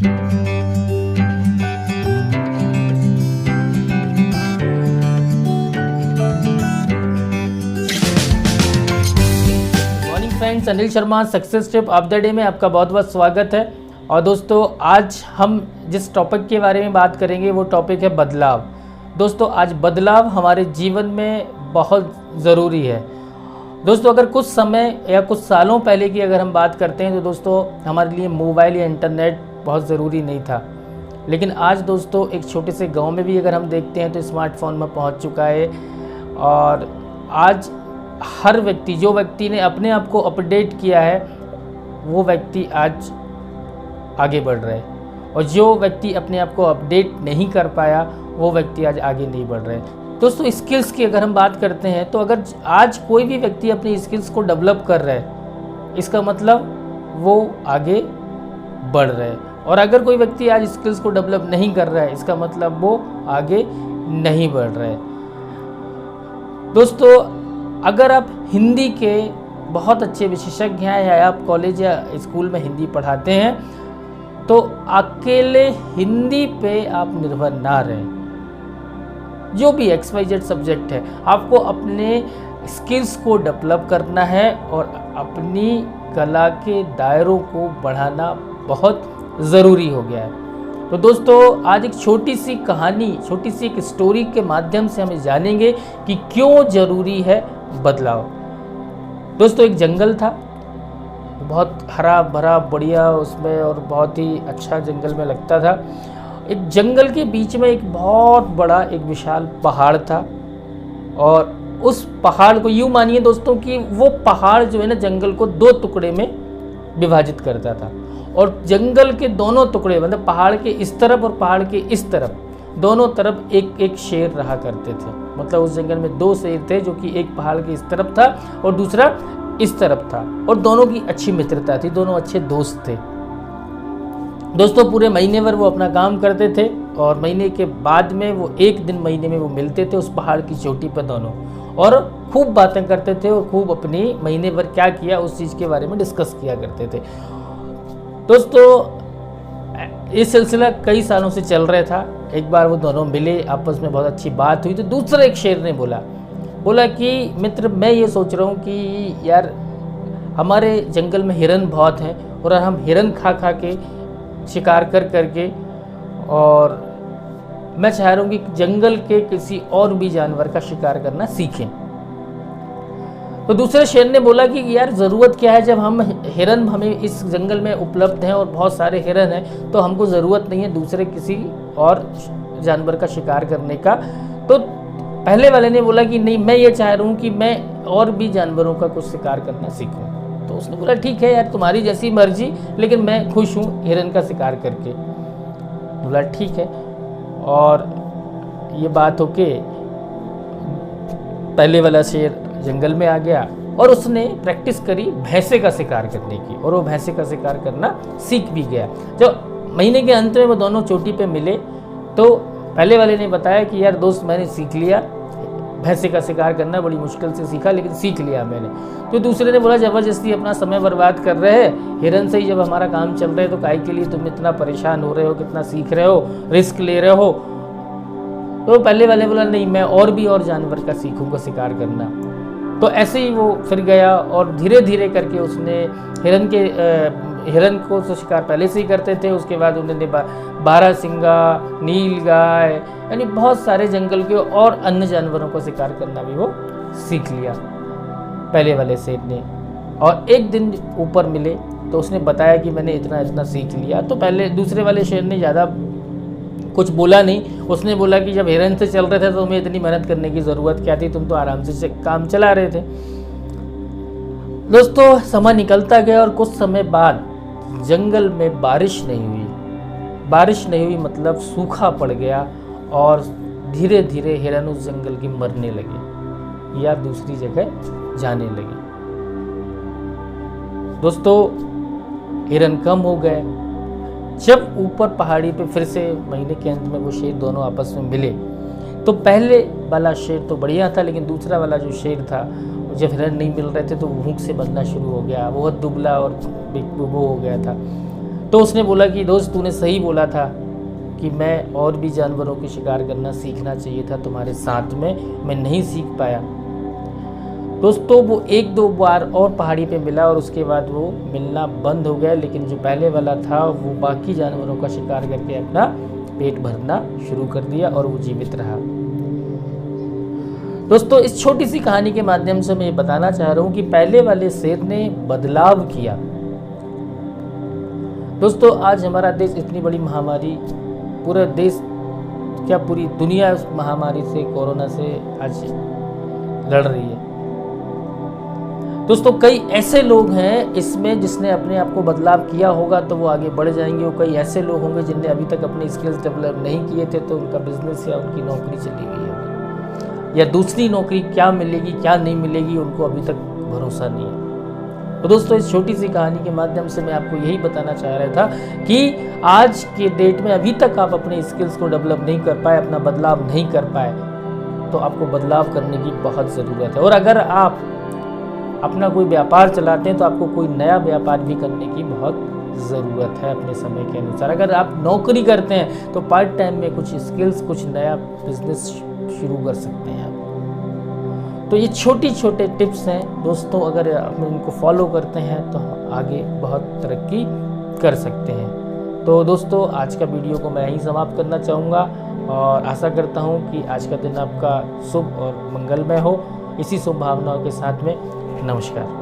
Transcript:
Morning friends, Anil Sharma success tip of the day में आपका बहुत बहुत स्वागत है। और दोस्तों, आज हम जिस टॉपिक के बारे में बात करेंगे वो टॉपिक है बदलाव। दोस्तों, आज बदलाव हमारे जीवन में बहुत ज़रूरी है। दोस्तों, अगर कुछ समय या कुछ सालों पहले की अगर हम बात करते हैं तो दोस्तों हमारे लिए मोबाइल या इंटरनेट बहुत ज़रूरी नहीं था। लेकिन आज दोस्तों एक छोटे से गांव में भी अगर हम देखते हैं तो स्मार्टफोन में पहुंच चुका है। और आज हर व्यक्ति, जो व्यक्ति ने अपने आप को अपडेट किया है वो व्यक्ति आज आगे बढ़ रहा है, और जो व्यक्ति अपने आप को अपडेट नहीं कर पाया वो व्यक्ति आज आगे नहीं बढ़ रहे। दोस्तों, स्किल्स की अगर हम बात करते हैं तो अगर आज कोई भी व्यक्ति अपनी स्किल्स को डेवलप कर रहा है, इसका मतलब वो आगे बढ़ रहा है। और अगर कोई व्यक्ति आज स्किल्स को डेवलप नहीं कर रहा है, इसका मतलब वो आगे नहीं बढ़ रहा है। दोस्तों, अगर आप हिंदी के बहुत अच्छे विशेषज्ञ हैं या आप कॉलेज या स्कूल में हिंदी पढ़ाते हैं तो अकेले हिंदी पे आप निर्भर ना रहें। जो भी XYZ सब्जेक्ट है, आपको अपने स्किल्स को डेवलप करना है और अपनी कला के दायरों को बढ़ाना बहुत ज़रूरी हो गया है। तो दोस्तों, आज एक छोटी सी कहानी, छोटी सी एक स्टोरी के माध्यम से हम जानेंगे कि क्यों ज़रूरी है बदलाव। दोस्तों, एक जंगल था, बहुत हरा भरा बढ़िया उसमें, और बहुत ही अच्छा जंगल में लगता था। एक जंगल के बीच में एक बहुत बड़ा एक विशाल पहाड़ था, और उस पहाड़ को यूँ मानिए दोस्तों कि वो पहाड़ जो है ना जंगल को दो टुकड़े में विभाजित करता था। और जंगल के दोनों टुकड़े, मतलब पहाड़ के इस तरफ और पहाड़ के इस तरफ, दोनों तरफ एक एक शेर रहा करते थे। मतलब उस जंगल में दो शेर थे, जो कि एक पहाड़ के इस तरफ था और दूसरा इस तरफ था, और दोनों की अच्छी मित्रता थी, दोनों अच्छे दोस्त थे। दोस्तों, पूरे महीने भर वो अपना काम करते थे, और महीने के बाद में वो एक दिन महीने में वो मिलते थे उस पहाड़ की चोटी पर दोनों, और खूब बातें करते थे और खूब अपनी महीने भर क्या किया उस चीज़ के बारे में डिस्कस किया करते थे। दोस्तों, ये सिलसिला कई सालों से चल रहा था। एक बार वो दोनों मिले, आपस में बहुत अच्छी बात हुई, तो दूसरा एक शेर ने बोला कि मित्र, मैं ये सोच रहा हूँ कि यार हमारे जंगल में हिरन बहुत हैं, और हम हिरन खा खा के, शिकार कर करके, और मैं चाह रहा हूँ कि जंगल के किसी और भी जानवर का शिकार करना सीखें। तो दूसरे शेर ने बोला कि यार ज़रूरत क्या है, जब हम हिरन हमें इस जंगल में उपलब्ध हैं और बहुत सारे हिरन हैं, तो हमको ज़रूरत नहीं है दूसरे किसी और जानवर का शिकार करने का। तो पहले वाले ने बोला कि नहीं, मैं ये चाह रहा हूँ कि मैं और भी जानवरों का कुछ शिकार करना सीखूँ। तो उसने बोला ठीक है यार, तुम्हारी जैसी मर्जी, लेकिन मैं खुश हूँ हिरन का शिकार करके। बोला ठीक है। और ये बात होके पहले वाला शेर जंगल में आ गया और उसने प्रैक्टिस करी भैंसे का शिकार करने की, और वो भैंसे का शिकार करना सीख भी गया। जब महीने के अंत में वो दोनों चोटी पे मिले तो पहले वाले ने बताया कि यार दोस्त, मैंने सीख लिया भैंसे का शिकार करना, बड़ी मुश्किल से सीखा लेकिन सीख लिया मैंने। तो दूसरे ने बोला, ज़बरदस्ती अपना समय बर्बाद कर रहे हैं, हिरन से ही जब हमारा काम चल रहा है तो काहे के लिए तुम इतना परेशान हो रहे हो, कितना सीख रहे हो, रिस्क ले रहे हो। तो पहले वाले बोला नहीं, मैं और भी और जानवर का सीखूंगा शिकार करना। तो ऐसे ही वो फिर गया और धीरे धीरे करके उसने हिरन को तो शिकार पहले से ही करते थे। उसके बाद उन्होंने बारहसिंगा, नीलगाय, यानी बहुत सारे जंगल के और अन्य जानवरों को शिकार करना भी वो सीख लिया पहले वाले शेर ने। और एक दिन ऊपर मिले तो उसने बताया कि मैंने इतना इतना सीख लिया। तो पहले दूसरे वाले शेर ने ज़्यादा कुछ बोला नहीं। उसने बोला कि जब हिरन से चल रहे थे तो तुम्हें इतनी मेहनत करने की ज़रूरत क्या थी, तुम तो आराम से काम चला रहे थे। दोस्तों, समय निकलता गया और कुछ समय बाद जंगल में बारिश नहीं हुई, मतलब सूखा पड़ गया, और धीरे धीरे हिरन उस जंगल की मरने लगे या दूसरी जगह जाने लगे। दोस्तों, हिरन कम हो गए। जब ऊपर पहाड़ी पे फिर से महीने के अंत में वो शेर दोनों आपस में मिले तो पहले वाला शेर तो बढ़िया था, लेकिन दूसरा वाला जो शेर था जब हिरन नहीं मिल रहे थे तो भूख से बनना शुरू हो गया, बहुत दुबला और वो हो गया था। तो उसने बोला कि दोस्त तूने सही बोला था कि मैं और भी जानवरों के शिकार करना सीखना चाहिए था तुम्हारे साथ में, मैं नहीं सीख पाया। दोस्तों वो एक दो बार और पहाड़ी पे मिला और उसके बाद वो मिलना बंद हो गया, लेकिन जो पहले वाला था वो बाकी जानवरों का शिकार करके अपना पेट भरना शुरू कर दिया और वो जीवित रहा। दोस्तों इस छोटी सी कहानी के माध्यम से मैं ये बताना चाह रहा हूँ कि पहले वाले शेर ने बदलाव किया। दोस्तों आज हमारा देश इतनी बड़ी महामारी, पूरा देश क्या पूरी दुनिया उस महामारी से, कोरोना से आज लड़ रही है। दोस्तों कई ऐसे लोग हैं इसमें जिसने अपने आप को बदलाव किया होगा तो वो आगे बढ़ जाएंगे, और कई ऐसे लोग होंगे जिनने अभी तक अपने स्किल्स डेवलप नहीं किए थे तो उनका बिजनेस या उनकी नौकरी चली गई होगी, या दूसरी नौकरी क्या मिलेगी क्या नहीं मिलेगी उनको अभी तक भरोसा नहीं है। तो दोस्तों इस छोटी सी कहानी के माध्यम से मैं आपको यही बताना चाह रहा था कि आज के डेट में अभी तक आप अपने स्किल्स को डेवलप नहीं कर पाए, अपना बदलाव नहीं कर पाए, तो आपको बदलाव करने की बहुत ज़रूरत है। और अगर आप अपना कोई व्यापार चलाते हैं तो आपको कोई नया व्यापार भी करने की बहुत ज़रूरत है अपने समय के अनुसार। अगर आप नौकरी करते हैं तो पार्ट टाइम में कुछ स्किल्स, कुछ नया बिजनेस शुरू कर सकते हैं आप। तो ये छोटे छोटे टिप्स हैं दोस्तों, अगर आप इनको फॉलो करते हैं तो आगे बहुत तरक्की कर सकते हैं। तो दोस्तों आज का वीडियो को मैं यहीं समाप्त करना चाहूँगा और आशा करता हूँ कि आज का दिन आपका शुभ और मंगलमय हो। इसी शुभ भावनाओं के साथ में नमस्कार।